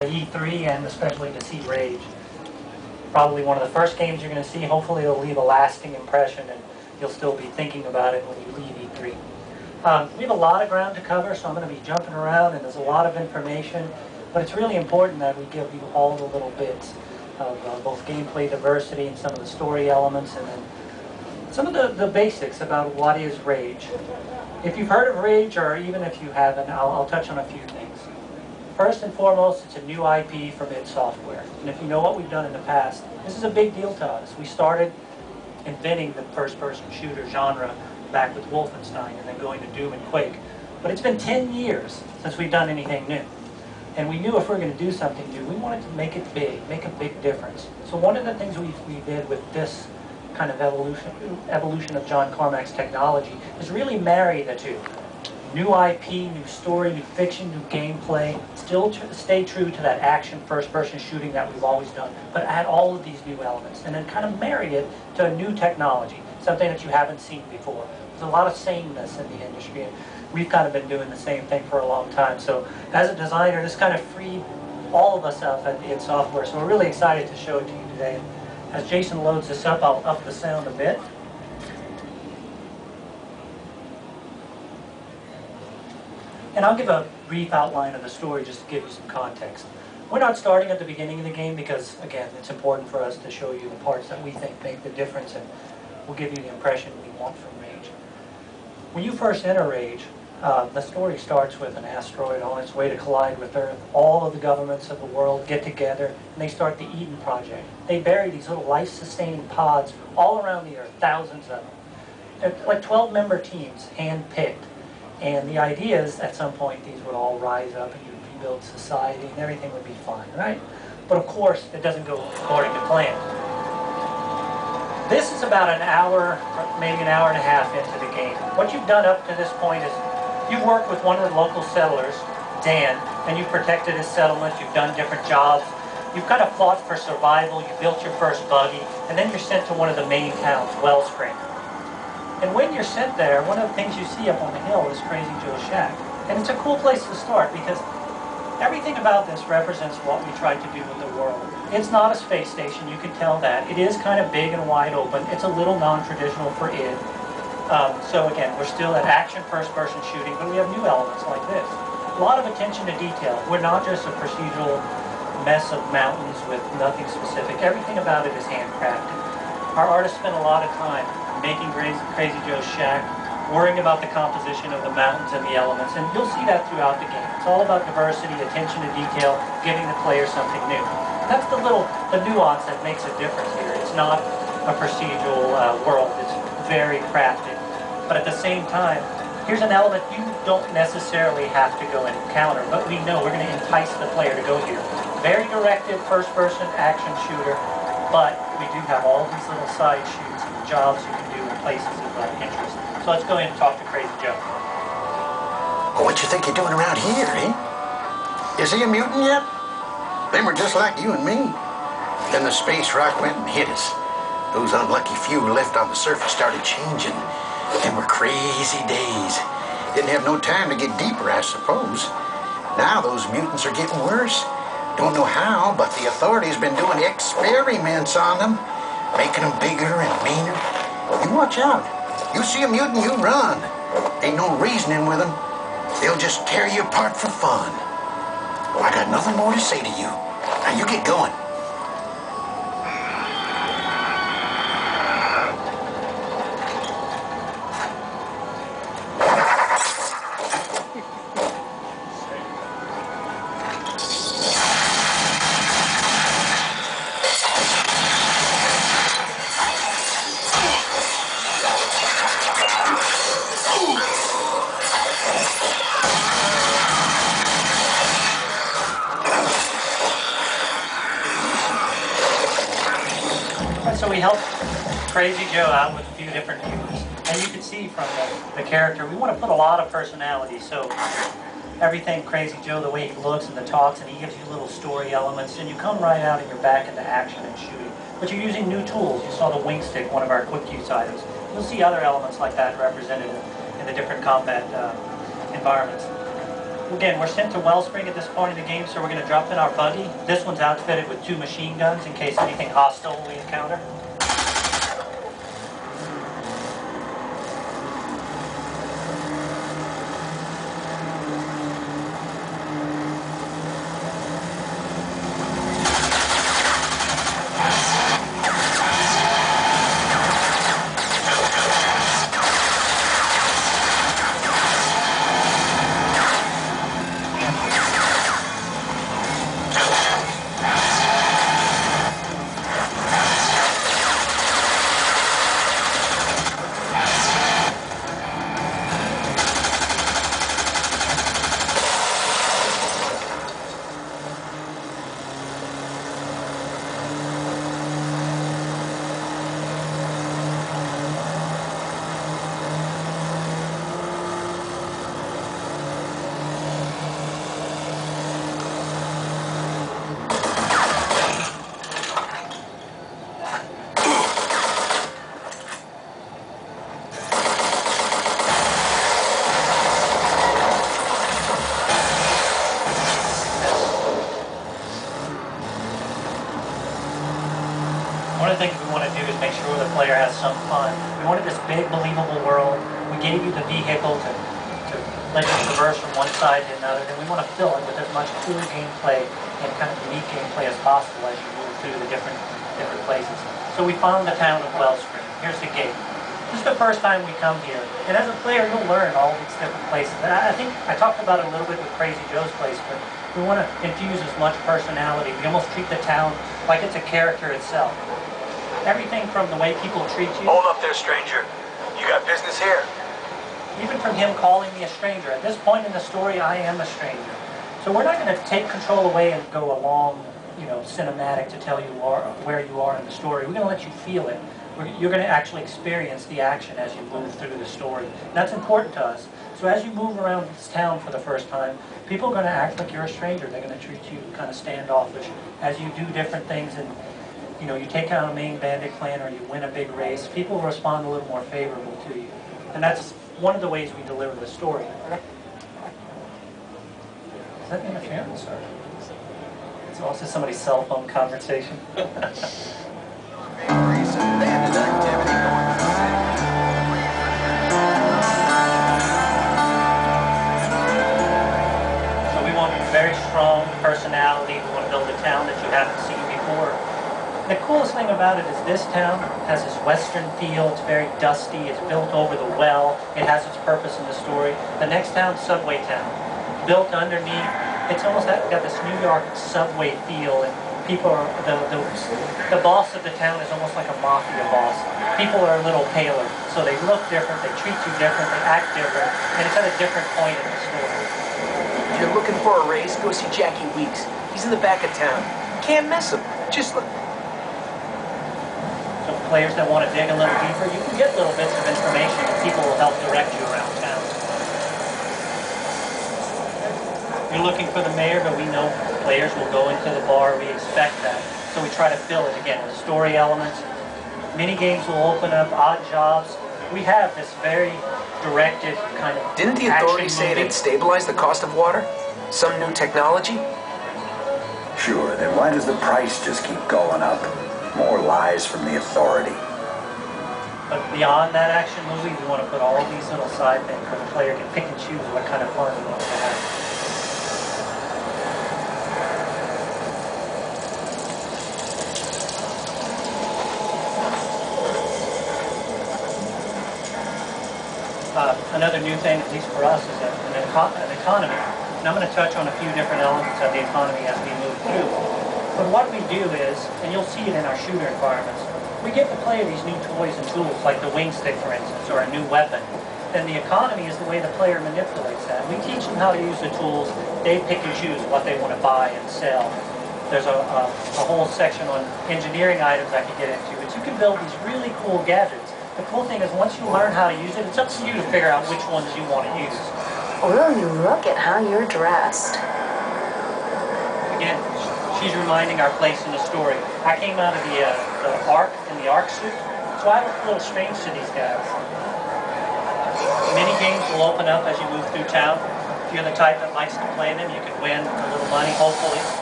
E3 and especially to see Rage. Probably one of the first games you're going to see. Hopefully it'll leave a lasting impression and you'll still be thinking about it when you leave E3. We have a lot of ground to cover, so I'm going to be jumping around and there's a lot of information, but it's really important that we give you all the little bits of both gameplay diversity and some of the story elements and then some of the basics about what is Rage. If you've heard of Rage, or even if you haven't, I'll touch on a few things. First and foremost, it's a new IP from id Software. And if you know what we've done in the past, this is a big deal to us. We started inventing the first-person shooter genre back with Wolfenstein and then going to Doom and Quake. But it's been 10 years since we've done anything new. And we knew if we were going to do something new, we wanted to make it big, make a big difference. So one of the things we did with this kind of evolution of John Carmack's technology is really marry the two. New IP, new story, new fiction, new gameplay, still stay true to that action first-person shooting that we've always done, but add all of these new elements and then kind of marry it to a new technology, something that you haven't seen before. There's a lot of sameness in the industry, and we've kind of been doing the same thing for a long time. So as a designer, this kind of freed all of us up at id Software, so we're really excited to show it to you today. As Jason loads this up, I'll up the sound a bit. And I'll give a brief outline of the story just to give you some context. We're not starting at the beginning of the game because, again, it's important for us to show you the parts that we think make the difference and will give you the impression we want from Rage. When you first enter Rage, the story starts with an asteroid on its way to collide with Earth. All of the governments of the world get together and they start the Eden Project. They bury these little life-sustaining pods all around the Earth, thousands of them. They're like 12-member teams, hand-picked. And the idea is, at some point, these would all rise up and you'd rebuild society and everything would be fine, right? But of course, it doesn't go according to plan. This is about an hour, maybe an hour and a half into the game. What you've done up to this point is you've worked with one of the local settlers, Dan, and you've protected his settlement, you've done different jobs, you've kind of fought for survival, you built your first buggy, and then you're sent to one of the main towns, Wellspring. And when you're sent there, one of the things you see up on the hill is Crazy Joe's shack. And it's a cool place to start because everything about this represents what we tried to do with the world. It's not a space station, you can tell that. It is kind of big and wide open. It's a little non-traditional for id. So again, we're still at action first-person shooting, but we have new elements like this. A lot of attention to detail. We're not just a procedural mess of mountains with nothing specific. Everything about it is handcrafted. Our artists spent a lot of time making Crazy Joe's shack, worrying about the composition of the mountains and the elements, and you'll see that throughout the game. It's all about diversity, attention to detail, giving the player something new. That's the nuance that makes a difference here. It's not a procedural world. It's very crafted. But at the same time, here's an element you don't necessarily have to go and encounter, but we know we're going to entice the player to go here. Very directed first-person action shooter, but we do have all these little side shoots and jobs you can do in places of interest. So let's go in and talk to Crazy Joe. Well, what you think you're doing around here, eh? Is he a mutant yet? They were just like you and me. Then the space rock went and hit us. Those unlucky few left on the surface started changing. They were crazy days. Didn't have no time to get deeper, I suppose. Now those mutants are getting worse. Don't know how, but the authorities been doing experiments on them, making them bigger and meaner. You watch out. You see a mutant, you run. Ain't no reasoning with them. They'll just tear you apart for fun. Well, I got nothing more to say to you. Now you get going. So we helped Crazy Joe out with a few different mutants. And you can see from the character, we want to put a lot of personality. So everything Crazy Joe, the way he looks and the talks, and he gives you little story elements, and you come right out and you're back into action and shooting. But you're using new tools. You saw the wing stick, one of our quick use items. You'll see other elements like that represented in the different combat environments. Again, we're sent to Wellspring at this point in the game, so we're going to drop in our buggy. This one's outfitted with 2 machine guns in case anything hostile we encounter. One of the things we want to do is make sure the player has some fun. We wanted this big, believable world. We gave you the vehicle to let you traverse from one side to another, and we want to fill it with as much cool gameplay and kind of unique gameplay as possible as you move through the different places. So we found the town of Wellspring. Here's the gate. This is the first time we come here, and as a player, you'll learn all these different places. And I think I talked about it a little bit with Crazy Joe's place, but we want to infuse as much personality. We almost treat the town like it's a character itself. Everything from the way people treat you. Hold up there, stranger. You got business here? Even from him calling me a stranger. At this point in the story, I am a stranger. So we're not going to take control away and go a long, cinematic to tell you where you are in the story. We're going to let you feel it. You're going to actually experience the action as you move through the story. That's important to us. So as you move around this town for the first time, people are going to act like you're a stranger. They're going to treat you kind of standoffish as you do different things, and you take out a main bandit clan or you win a big race. People will respond a little more favorable to you. And that's one of the ways we deliver the story. Is that interference? Or? It's also somebody's cell phone conversation. So we want a very strong personality. We want to build a town that you haven't seen before. The coolest thing about it is this town has this western feel. It's very dusty. It's built over the well. It has its purpose in the story. The next town, Subway Town, built underneath. It's almost got this New York subway feel, and people are the boss of the town is almost like a mafia boss. People are a little paler, so they look different. They treat you different. They act different, and it's at a different point in the story. If you're looking for a raise, go see Jackie Weeks. He's in the back of town. Can't miss him. Just look. So players that want to dig a little deeper, you can get little bits of information, and people will help direct you around town. You're looking for the mayor, but we know players will go into the bar. We expect that. So we try to fill it again with story elements. Mini games will open up, odd jobs. We have this very directed kind of Didn't the authorities say it had stabilized the cost of water? Some new technology? Sure, then why does the price just keep going up? More lies from the authority. But beyond that action movie, we want to put all these little side things where the player can pick and choose what kind of fun he wants to have. Another new thing, at least for us, is an economy. And I'm going to touch on a few different elements of the economy as we move through. But what we do is, and you'll see it in our shooter environments, we give the player these new toys and tools, like the wing stick, for instance, or a new weapon. Then the economy is the way the player manipulates that. We teach them how to use the tools. They pick and choose what they want to buy and sell. There's a whole section on engineering items I could get into, but you can build these really cool gadgets. The cool thing is once you learn how to use it, it's up to you to figure out which ones you want to use. Will you look at how you're dressed? Again, she's reminding our place in the story. I came out of the Ark in the Ark suit, so I look a little strange to these guys. Mini games will open up as you move through town. If you're the type that likes to play them, you can win a little money, hopefully.